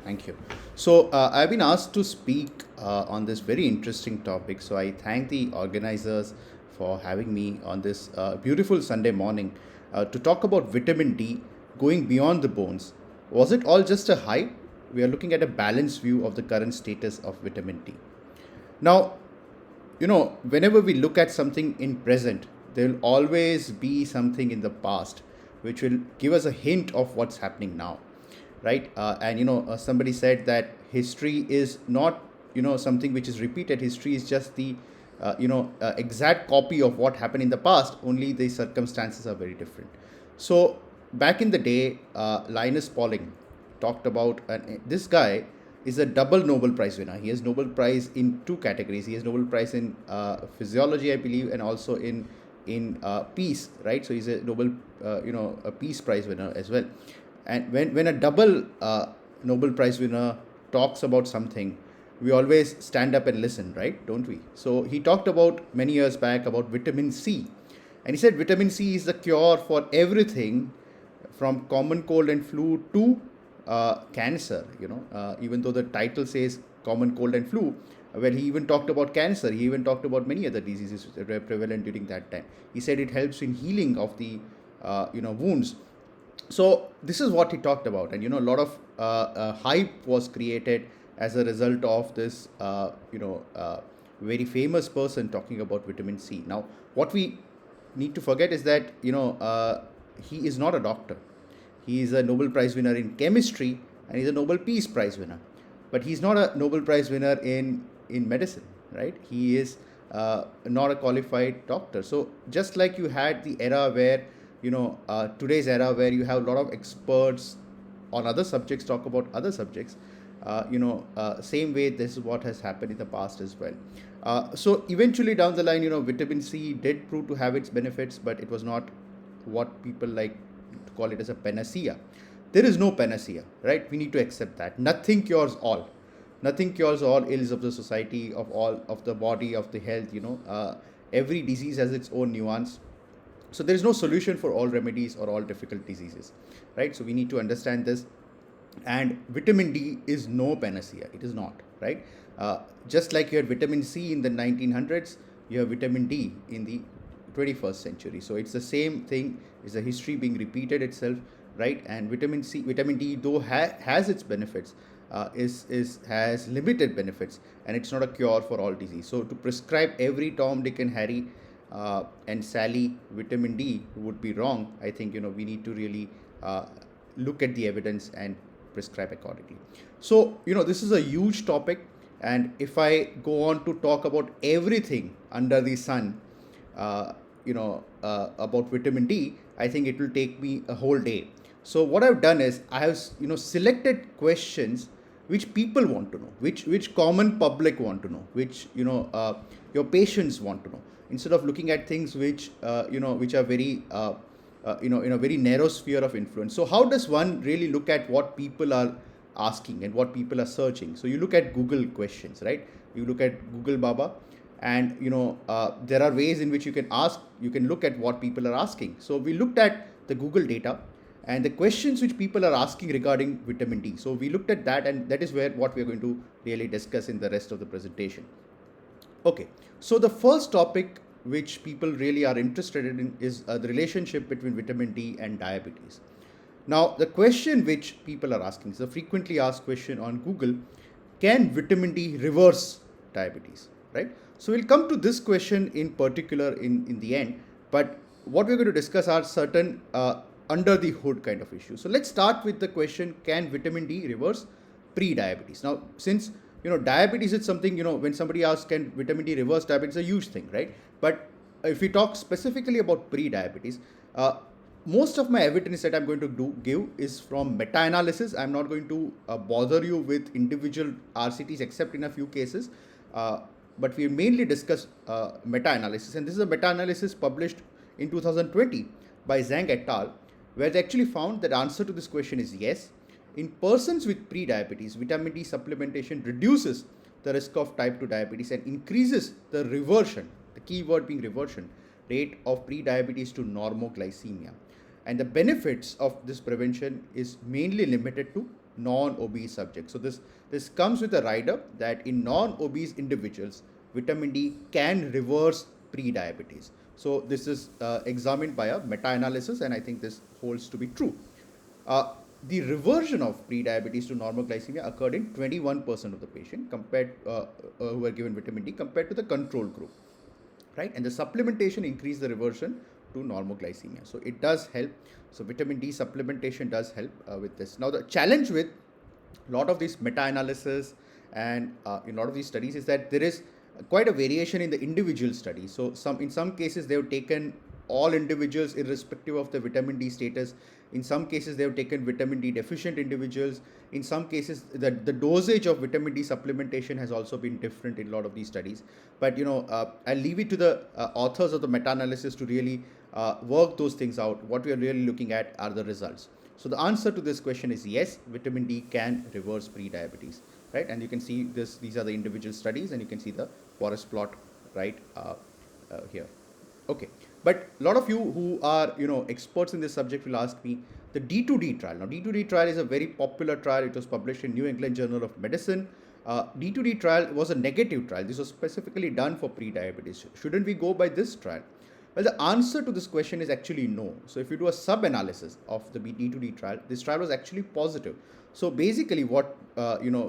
Thank you. So, I've been asked to speak on this very interesting topic. So, I thank the organizers for having me on this beautiful Sunday morning to talk about vitamin D going beyond the bones. Was it all just a hype? We are looking at a balanced view of the current status of vitamin D. Now, whenever we look at something in present, there will always be something in the past which will give us a hint of what's happening now, right? And somebody said that history is not something which is repeated. History is just the exact copy of what happened in the past, only the circumstances are very different. So back in the day, Linus Pauling talked about, and this guy is a double Nobel Prize winner. He has Nobel Prize in two categories. He has Nobel Prize in physiology, I believe, and also in peace, right? So he's a Nobel a Peace Prize winner as well. And when a double Nobel Prize winner talks about something, we always stand up and listen, right? Don't we? So he talked about many years back about vitamin C, and he said vitamin C is the cure for everything from common cold and flu to cancer. Even though the title says common cold and flu, well, he even talked about cancer. He even talked about many other diseases that were prevalent during that time. He said it helps in healing of the wounds. So this is what he talked about, and a lot of hype was created as a result of this very famous person talking about vitamin C. Now what we need to forget is that he is not a doctor. He is a Nobel Prize winner in chemistry, and he's a Nobel Peace Prize winner, but he's not a Nobel Prize winner in medicine, right? He is not a qualified doctor. So just like you had the era where today's era where you have a lot of experts on other subjects talk about other subjects, same way this is what has happened in the past as well. So eventually down the line, vitamin C did prove to have its benefits, but it was not what people like to call it as a panacea. There is no panacea, right? We need to accept that nothing cures all. Nothing cures all ills of the society, of all of the body, of the health. Every disease has its own nuance. So there is no solution for all remedies or all difficult diseases, right? So we need to understand this. And vitamin D is no panacea. It is not, right? Just like you had vitamin C in the 1900s, you have vitamin D in the 21st century. So it's the same thing. It's a history being repeated itself, right? And vitamin D, though has its benefits, is has limited benefits, and it's not a cure for all disease. So to prescribe every Tom, Dick, and Harry and Sally vitamin D would be wrong. I think we need to really look at the evidence and prescribe accordingly. So this is a huge topic, and if I go on to talk about everything under the sun, about vitamin D, I think it will take me a whole day. So what I've done is I have selected questions which people want to know, which common public want to know, which your patients want to know, instead of looking at things which are very in a very narrow sphere of influence. So how does one really look at what people are asking and what people are searching? So you look at Google questions, right? You look at Google Baba, and there are ways in which you can look at what people are asking. So we looked at the Google data and the questions which people are asking regarding vitamin D. So we looked at that, and that is where what we are going to really discuss in the rest of the presentation. Okay, so the first topic which people really are interested in is the relationship between vitamin D and diabetes. Now, the question which people are asking is a frequently asked question on Google: can vitamin D reverse diabetes? Right? So, we'll come to this question in particular in the end, but what we're going to discuss are certain under the hood kind of issues. So, let's start with the question: can vitamin D reverse pre-diabetes? Now, since diabetes is something, when somebody asks can vitamin D reverse diabetes, it's a huge thing, right? But if we talk specifically about pre-diabetes, most of my evidence that I'm going to give is from meta-analysis. I'm not going to bother you with individual RCTs except in a few cases, but we mainly discuss meta-analysis, and this is a meta-analysis published in 2020 by Zhang et al., where they actually found that the answer to this question is yes. In persons with pre-diabetes, vitamin D supplementation reduces the risk of type 2 diabetes and increases the reversion, the key word being reversion, rate of pre-diabetes to normoglycemia. And the benefits of this prevention is mainly limited to non-obese subjects. So this comes with a rider that in non-obese individuals, vitamin D can reverse pre-diabetes. So this is examined by a meta-analysis, and I think this holds to be true. Uh, the reversion of pre-diabetes to normal glycemia occurred in 21% of the patient compared who were given vitamin D compared to the control group, right? And the supplementation increased the reversion to normal glycemia. So it does help. So vitamin D supplementation does help with this. Now the challenge with a lot of these meta-analysis and in a lot of these studies is that there is quite a variation in the individual studies. So in some cases they have taken all individuals irrespective of the vitamin D status. In some cases they have taken vitamin D deficient individuals. In some cases the dosage of vitamin D supplementation has also been different in a lot of these studies. But I'll leave it to the authors of the meta-analysis to really work those things out. What we are really looking at are the results. So the answer to this question is yes, vitamin D can reverse pre-diabetes, right? And you can see this; these are the individual studies, and you can see the forest plot right here. Okay, but a lot of you who are experts in this subject will ask me the D2D trial. Now D2D trial is a very popular trial. It was published in New England Journal of Medicine. D2D trial was a negative trial. This was specifically done for pre-diabetes. Shouldn't we go by this trial? Well, the answer to this question is actually no. So if you do a sub-analysis of the D2D trial, this trial was actually positive. So basically what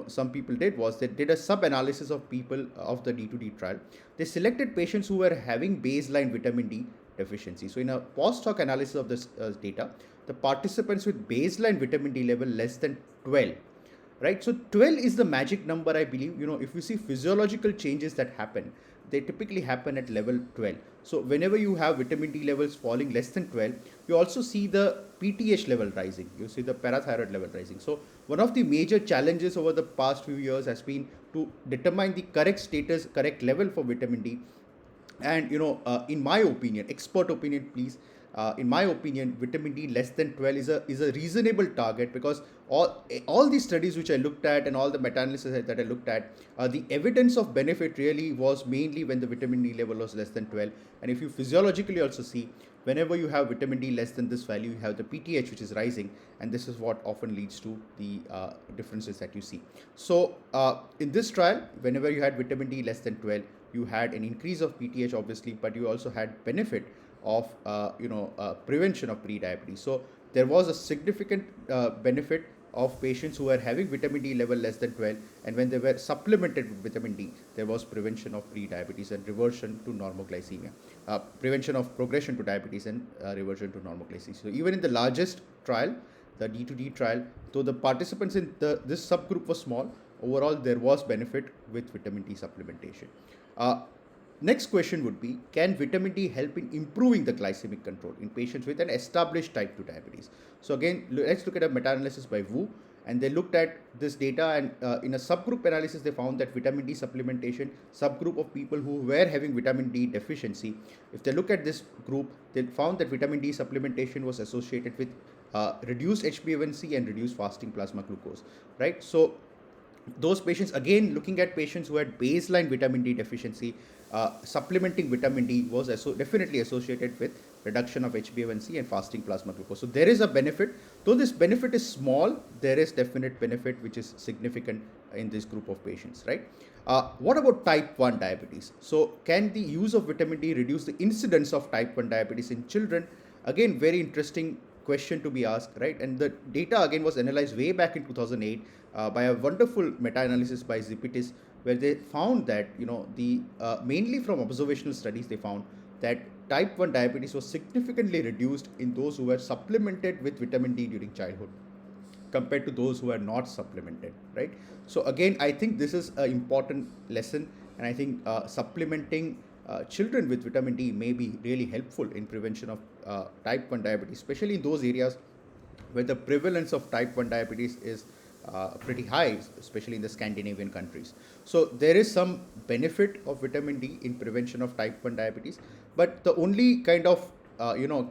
some people did was they did a sub-analysis of people of the D2D trial. They selected patients who were having baseline vitamin D deficiency. So in a post-hoc analysis of this data, the participants with baseline vitamin D level less than 12, right? So 12 is the magic number, I believe. If you see physiological changes that happen, they typically happen at level 12. So whenever you have vitamin D levels falling less than 12, you also see the PTH level rising. You see the parathyroid level rising. So one of the major challenges over the past few years has been to determine the correct status, correct level for vitamin D. And in my opinion, expert opinion please, in my opinion, vitamin D less than 12 is a reasonable target, because all these studies which I looked at and all the meta-analysis that I looked at, the evidence of benefit really was mainly when the vitamin D level was less than 12. And if you physiologically also see, whenever you have vitamin D less than this value, you have the PTH which is rising, and this is what often leads to the differences that you see. So in this trial, whenever you had vitamin D less than 12, you had an increase of PTH obviously, but you also had benefit of prevention of pre-diabetes. So there was a significant benefit of patients who were having vitamin D level less than 12, and when they were supplemented with vitamin D, there was prevention of pre-diabetes and reversion to normal glycemia, prevention of progression to diabetes and reversion to normal glycemia. So even in the largest trial, the D2D trial, though the participants in this subgroup was small, overall there was benefit with vitamin D supplementation. Next question would be, can vitamin D help in improving the glycemic control in patients with an established type 2 diabetes? So again, let's look at a meta-analysis by Wu, and they looked at this data, and in a subgroup analysis, they found that vitamin D supplementation, subgroup of people who were having vitamin D deficiency, if they look at this group, they found that vitamin D supplementation was associated with reduced HbA1c and reduced fasting plasma glucose, right? So those patients, again looking at patients who had baseline vitamin D deficiency, supplementing vitamin D was definitely associated with reduction of HbA1c and fasting plasma glucose. So there is a benefit, though this benefit is small, there is definite benefit which is significant in this group of patients, right? What about type 1 diabetes? So can the use of vitamin D reduce the incidence of type 1 diabetes in children? Again, very interesting question to be asked, right? And the data again was analyzed way back in 2008 by a wonderful meta-analysis by Zipitis, where they found that the mainly from observational studies, they found that type 1 diabetes was significantly reduced in those who were supplemented with vitamin D during childhood compared to those who are not supplemented, right? So again, I think this is an important lesson, and I think supplementing children with vitamin D may be really helpful in prevention of type 1 diabetes, especially in those areas where the prevalence of type 1 diabetes is pretty high, especially in the Scandinavian countries. So there is some benefit of vitamin D in prevention of type 1 diabetes, but the only kind of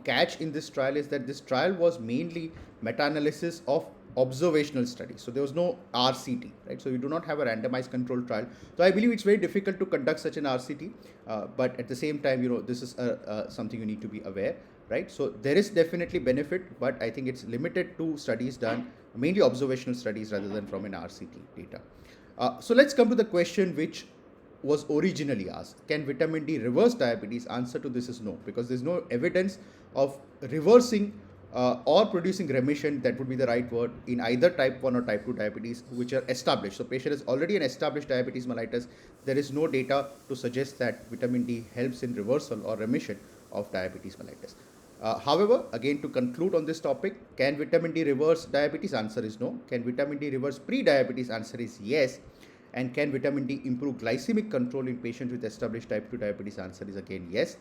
catch in this trial is that this trial was mainly meta-analysis of observational studies. So there was no RCT, right? So you do not have a randomized control trial. So I believe it's very difficult to conduct such an RCT, but at the same time, this is something you need to be aware. right? So there is definitely benefit, but I think it's limited to studies done, mainly observational studies rather than from an RCT data. So let's come to the question which was originally asked. Can vitamin D reverse diabetes? Answer to this is no, because there's no evidence of reversing or producing remission, that would be the right word, in either type 1 or type 2 diabetes, which are established. So patient is already an established diabetes mellitus. There is no data to suggest that vitamin D helps in reversal or remission of diabetes mellitus. However, again, to conclude on this topic, can vitamin D reverse diabetes? Answer is no. Can vitamin D reverse pre-diabetes? Answer is yes. And can vitamin D improve glycemic control in patients with established type 2 diabetes? Answer is again yes.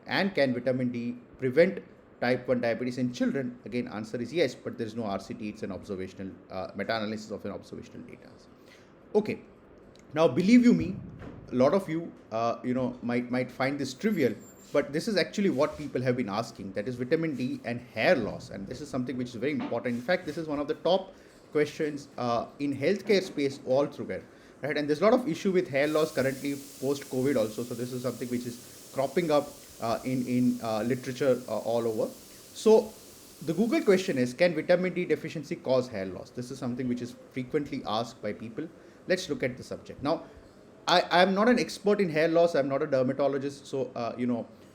And can vitamin D prevent type 1 diabetes in children? Again, answer is yes, but there is no RCT. It's an observational meta-analysis of an observational data. Okay, now believe you me, a lot of you, might find this trivial, but this is actually what people have been asking. That is vitamin D and hair loss, and this is something which is very important. In fact, this is one of the top questions in healthcare space all throughout. Right, and there's a lot of issue with hair loss currently post COVID also. So this is something which is cropping up in literature all over. So the Google question is, can vitamin D deficiency cause hair loss? This is something which is frequently asked by people. Let's look at the subject. Now, I'm not an expert in hair loss. I'm not a dermatologist. So,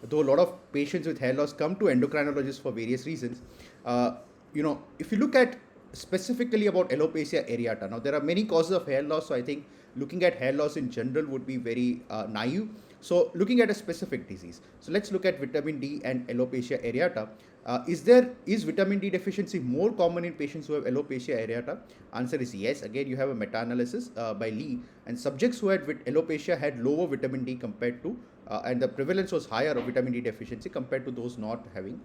though a lot of patients with hair loss come to endocrinologists for various reasons, if you look at specifically about alopecia areata, now there are many causes of hair loss. So I think looking at hair loss in general would be very naive. So looking at a specific disease. So let's look at vitamin D and alopecia areata. Is vitamin D deficiency more common in patients who have alopecia areata? Answer is yes. Again, you have a meta-analysis by Lee, and subjects who had alopecia had lower vitamin D compared to, and the prevalence was higher of vitamin D deficiency compared to those not having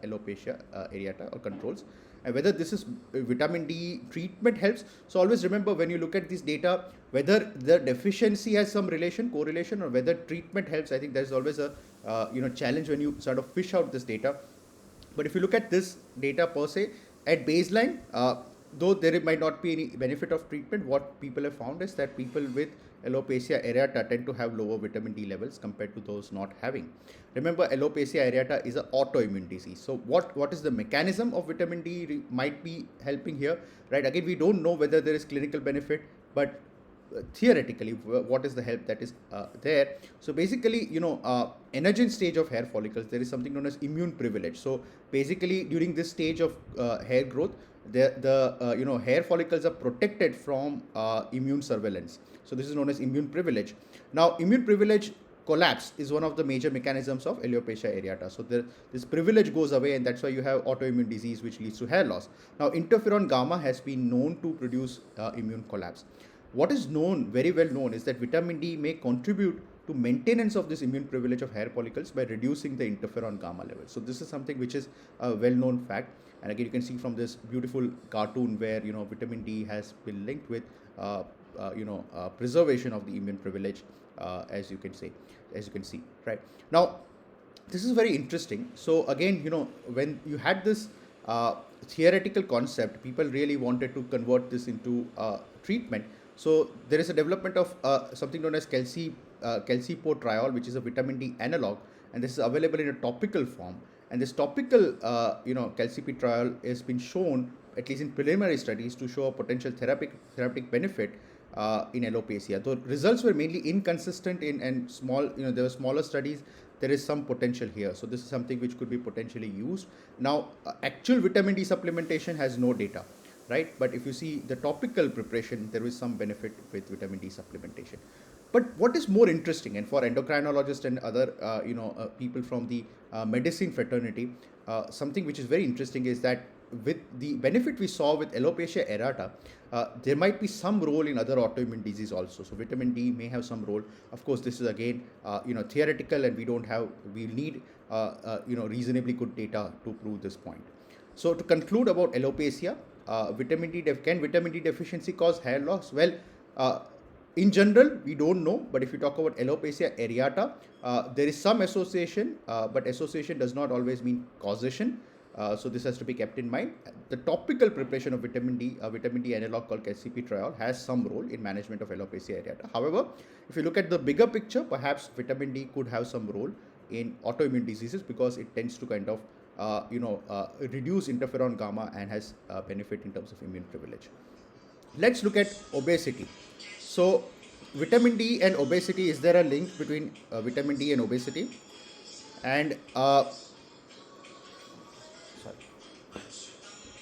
alopecia areata or controls. And whether this is vitamin D treatment helps. So always remember, when you look at this data, whether the deficiency has some correlation, or whether treatment helps. I think there's always a challenge when you sort of fish out this data. But if you look at this data per se, at baseline, though there might not be any benefit of treatment, what people have found is that people with alopecia areata tend to have lower vitamin D levels compared to those not having. Remember, alopecia areata is an autoimmune disease. So what is the mechanism of vitamin D might be helping here, right? Again, we don't know whether there is clinical benefit, but theoretically, what is the help that is there? So basically, emergent stage of hair follicles, there is something known as immune privilege. So basically, during this stage of hair growth, the hair follicles are protected from immune surveillance. So this is known as immune privilege. Now, immune privilege collapse is one of the major mechanisms of alopecia areata. So this privilege goes away, and that's why you have autoimmune disease, which leads to hair loss. Now, interferon gamma has been known to produce immune collapse. What is known, very well known, is that vitamin D may contribute to maintenance of this immune privilege of hair follicles by reducing the interferon gamma level. So this is something which is a well-known fact. And again, you can see from this beautiful cartoon where vitamin D has been linked with preservation of the immune privilege, as you can see, right? Now, this is very interesting. So again, when you had this theoretical concept, people really wanted to convert this into treatment. So there is a development of something known as calcipotriol, which is a vitamin D analog, and this is available in a topical form. And this topical, calcipotriol has been shown, at least in preliminary studies, to show a potential therapeutic benefit in alopecia. Though results were mainly inconsistent and small, there were smaller studies. There is some potential here. So this is something which could be potentially used. Now, actual vitamin D supplementation has no data, right? But if you see the topical preparation, there is some benefit with vitamin D supplementation. But what is more interesting, and for endocrinologists and other people from the medicine fraternity, something which is very interesting is that with the benefit we saw with alopecia areata, there might be some role in other autoimmune disease also. So vitamin D may have some role. Of course, this is again theoretical, and we need reasonably good data to prove this point. So to conclude about alopecia, can vitamin D deficiency cause hair loss? Well, in general, we don't know, but if you talk about alopecia areata, there is some association, but association does not always mean causation. So this has to be kept in mind. The topical preparation of vitamin D, a vitamin D analog called calcipotriol, has some role in management of alopecia areata. However, if you look at the bigger picture, perhaps vitamin D could have some role in autoimmune diseases, because it tends to kind of reduce interferon gamma and has benefit in terms of immune privilege. Let's look at obesity. So, vitamin D and obesity, is there a link between vitamin D and obesity? And sorry.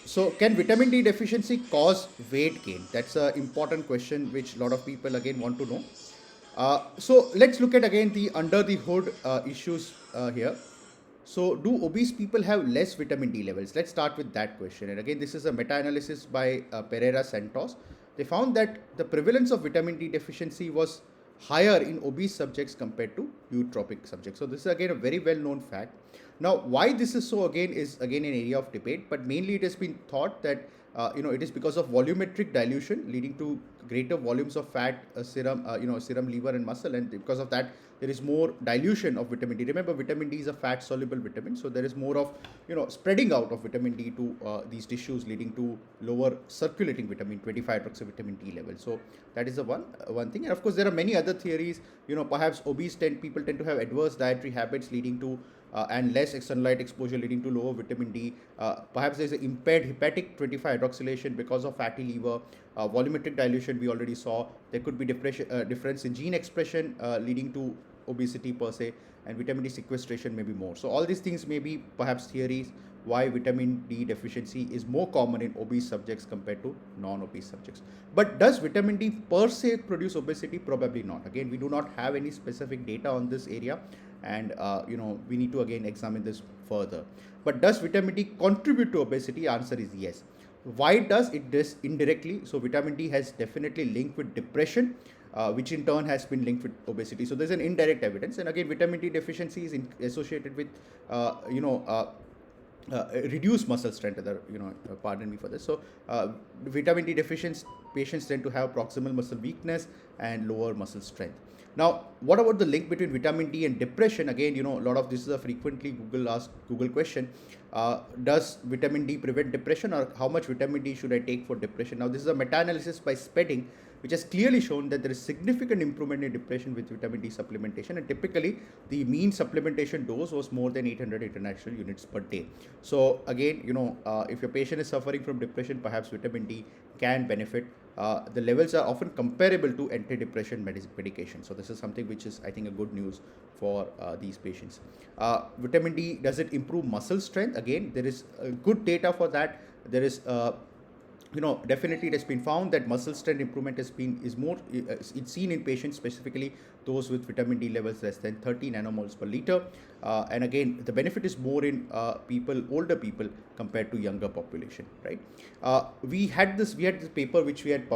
So, can vitamin D deficiency cause weight gain? That's an important question which a lot of people again want to know. So, let's look at again the under the hood issues here. So, do obese people have less vitamin D levels? Let's start with that question. And again, this is a meta analysis by Pereira Santos. They found that the prevalence of vitamin D deficiency was higher in obese subjects compared to eutrophic subjects. So, this is again a very well known fact. Now, why this is so again is again an area of debate, but mainly it has been thought that it is because of volumetric dilution leading to greater volumes of fat, serum, serum, liver, and muscle, and because of that, there is more dilution of vitamin D. Remember, vitamin D is a fat-soluble vitamin, so there is more of spreading out of vitamin D to these tissues, leading to lower circulating vitamin 25-hydroxyvitamin D level. So that is the one thing, and of course there are many other theories. Perhaps obese people tend to have adverse dietary habits leading to and less sunlight exposure leading to lower vitamin D. Perhaps there is an impaired hepatic 25 hydroxylation because of fatty liver. Volumetric dilution we already saw. There could be difference in gene expression leading to obesity per se, and vitamin D sequestration may be more. So all these things may be perhaps theories why vitamin D deficiency is more common in obese subjects compared to non-obese subjects. But does vitamin D per se produce obesity? Probably not. Again, we do not have any specific data on this area, and we need to again examine this further. But does vitamin D contribute to obesity? Answer is yes. Why does it this indirectly? So vitamin D has definitely linked with depression, which in turn has been linked with obesity. So there's an indirect evidence, and again, vitamin D deficiency is associated with reduced muscle strength. Pardon me for this. So vitamin D deficient patients tend to have proximal muscle weakness and lower muscle strength. Now, what about the link between vitamin D and depression? Again, a lot of this is a frequently Google question. Does vitamin D prevent depression, or how much vitamin D should I take for depression? Now, this is a meta-analysis by Spedding, which has clearly shown that there is significant improvement in depression with vitamin D supplementation, and typically the mean supplementation dose was more than 800 international units per day. So again, if your patient is suffering from depression, perhaps vitamin D can benefit. The levels are often comparable to antidepressant medication. So this is something which is, I think, a good news for these patients. Vitamin D, does it improve muscle strength? Again, there is good data for that. There is definitely it has been found that muscle strength improvement is it's seen in patients, specifically those with vitamin D levels less than 30 nanomoles per liter. And again, the benefit is more in older people compared to younger population, right? We had this paper which we had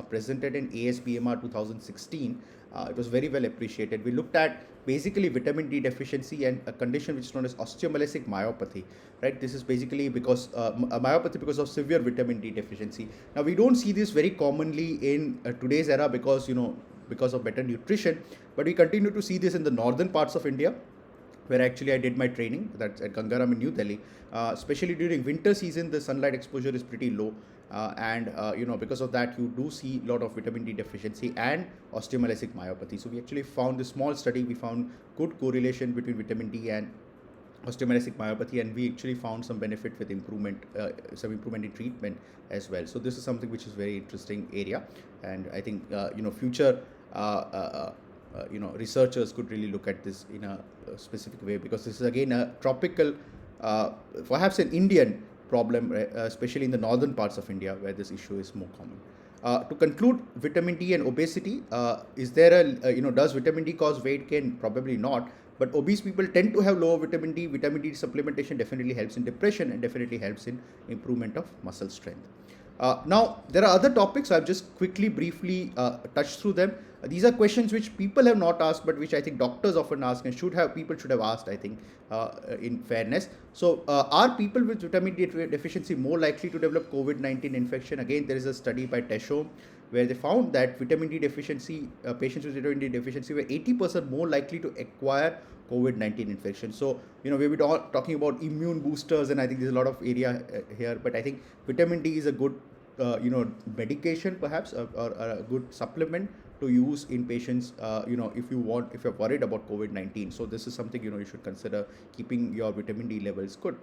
presented in ASBMR 2016. It was very well appreciated. We looked at basically vitamin D deficiency and a condition which is known as osteomyelitic myopathy, right? This is basically because myopathy because of severe vitamin D deficiency. Now, we don't see this very commonly in today's era because of better nutrition, but we continue to see this in the northern parts of India, where actually I did my training. That's at Gangaram in New Delhi. Especially during winter season, the sunlight exposure is pretty low. And because of that, you do see a lot of vitamin D deficiency and osteomyelitic myopathy. So we actually found this small study. We found good correlation between vitamin D and osteomyelitic myopathy, and we actually found some benefit with some improvement in treatment as well. So this is something which is very interesting area, and I think future researchers could really look at this in a specific way, because this is again a tropical, perhaps an Indian problem, especially in the northern parts of India where this issue is more common. To conclude, vitamin D and obesity, is there does vitamin D cause weight gain? Probably not. But obese people tend to have lower vitamin D. Vitamin D supplementation definitely helps in depression and definitely helps in improvement of muscle strength. Now, there are other topics. I've just briefly touched through them. These are questions which people have not asked, but which I think doctors often ask and people should have asked, I think, in fairness. So, are people with vitamin D deficiency more likely to develop COVID-19 infection? Again, there is a study by Teshome where they found that vitamin D deficiency, patients with vitamin D deficiency were 80% more likely to acquire COVID-19 infection. So, we were talking about immune boosters, and I think there's a lot of area here, but I think vitamin D is a good, medication perhaps, or a good supplement to use in patients, if you're worried about COVID-19. So this is something, you should consider keeping your vitamin D levels good.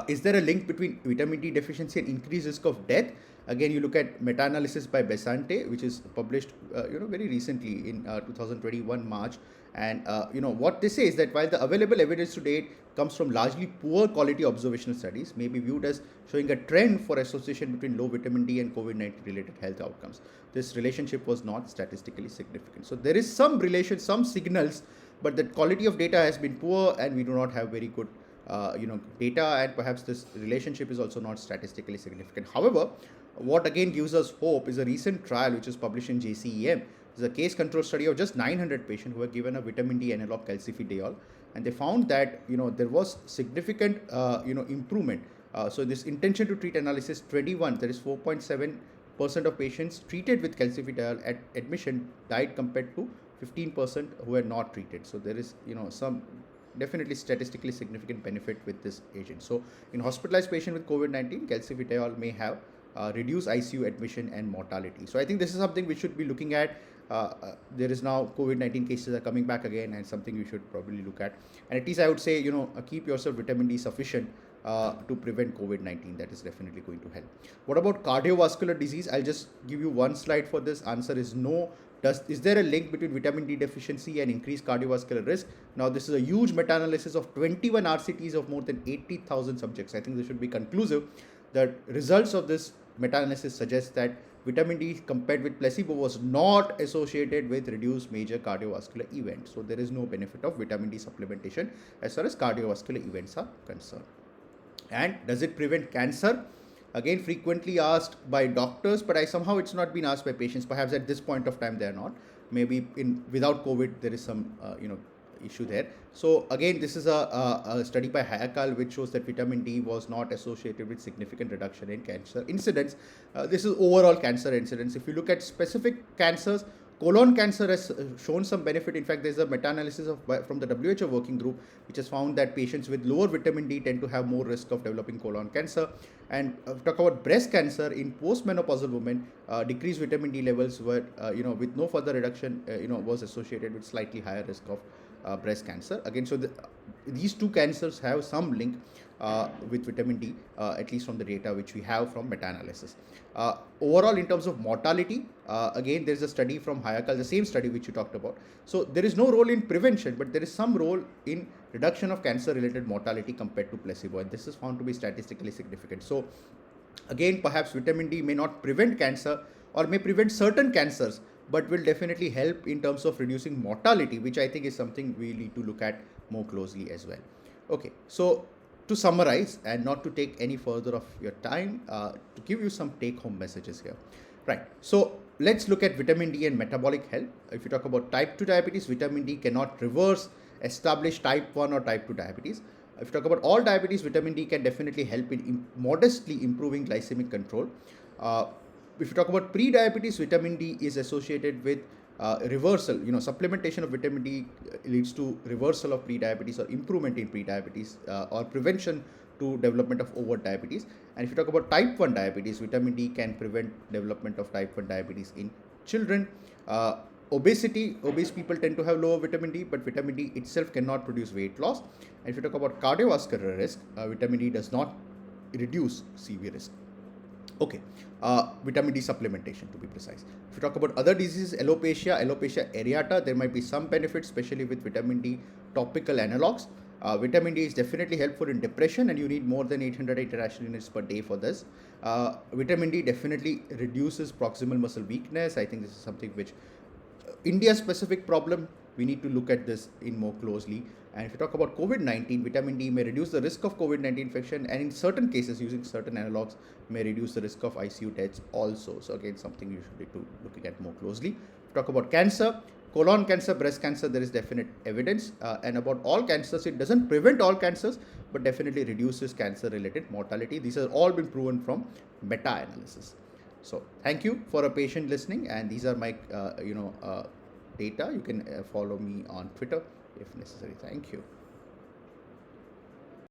Is there a link between vitamin D deficiency and increased risk of death? Again, you look at meta-analysis by Besante, which is published, very recently in 2021 March, and what they say is that while the available evidence to date comes from largely poor quality observational studies, may be viewed as showing a trend for association between low vitamin D and COVID-19 related health outcomes. This relationship was not statistically significant. So there is some relation, some signals, but the quality of data has been poor, and we do not have very good data, and perhaps this relationship is also not statistically significant. However, what again gives us hope is a recent trial which is published in JCEM. It's a case control study of just 900 patients who were given a vitamin D analog calcifediol, and they found that there was significant improvement. So this intention to treat analysis 21, there is 4.7% of patients treated with calcifediol at admission died compared to 15% who were not treated. So there is some definitely statistically significant benefit with this agent. So in hospitalized patient with COVID-19, calcifediol may have reduced ICU admission and mortality. So I think this is something we should be looking at. There is now COVID-19 cases are coming back again, and something you should probably look at. And at least I would say, keep yourself vitamin D sufficient to prevent COVID-19. That is definitely going to help. What about cardiovascular disease? I'll just give you one slide for this. Answer is no. Is there a link between vitamin D deficiency and increased cardiovascular risk? Now, this is a huge meta-analysis of 21 RCTs of more than 80,000 subjects. I think this should be conclusive. The results of this meta-analysis suggest that vitamin D compared with placebo was not associated with reduced major cardiovascular events. So there is no benefit of vitamin D supplementation as far as cardiovascular events are concerned. And does it prevent cancer? Again, frequently asked by doctors, but somehow it's not been asked by patients. Perhaps at this point of time they are not. Maybe without COVID there is some issue there. So again, this is a study by Hayakal which shows that vitamin D was not associated with significant reduction in cancer incidence. This is overall cancer incidence. If you look at specific cancers, colon cancer has shown some benefit. In fact, there's a meta-analysis from the WHO working group which has found that patients with lower vitamin D tend to have more risk of developing colon cancer. And talk about breast cancer in postmenopausal women, decreased vitamin D levels were, with no further reduction, was associated with slightly higher risk of breast cancer. Again, so these two cancers have some link with vitamin D, at least from the data which we have from meta-analysis. Overall, in terms of mortality, again, there is a study from Hayakal, the same study which you talked about. So there is no role in prevention, but there is some role in reduction of cancer-related mortality compared to placebo, and this is found to be statistically significant. So again, perhaps vitamin D may not prevent cancer or may prevent certain cancers, but will definitely help in terms of reducing mortality, which I think is something we need to look at more closely as well. Okay, so to summarize and not to take any further of your time, to give you some take-home messages here. Right, so let's look at vitamin D and metabolic health. If you talk about type 2 diabetes, vitamin D cannot reverse established type 1 or type 2 diabetes. If you talk about all diabetes, vitamin D can definitely help in modestly improving glycemic control. If you talk about pre-diabetes, vitamin D is associated with reversal. Supplementation of vitamin D leads to reversal of pre-diabetes or improvement in pre-diabetes or prevention to development of over diabetes. And if you talk about type 1 diabetes, vitamin D can prevent development of type 1 diabetes in children. Obesity, obese people tend to have lower vitamin D, but vitamin D itself cannot produce weight loss. And if you talk about cardiovascular risk, vitamin D does not reduce CV risk. Okay, vitamin D supplementation to be precise. If you talk about other diseases, alopecia areata, there might be some benefits, especially with vitamin D topical analogs. Vitamin D is definitely helpful in depression, and you need more than 800 international units per day for this. Vitamin D definitely reduces proximal muscle weakness. I think this is something which India-specific problem. We need to look at this in more closely. And if you talk about COVID-19, vitamin D may reduce the risk of COVID-19 infection, and in certain cases, using certain analogs may reduce the risk of ICU deaths also. So again, something you should be looking at more closely. If you talk about cancer, colon cancer, breast cancer, there is definite evidence. And about all cancers, it doesn't prevent all cancers, but definitely reduces cancer-related mortality. These have all been proven from meta-analysis. So thank you for a patient listening, and these are my data. You can follow me on Twitter if necessary. Thank you.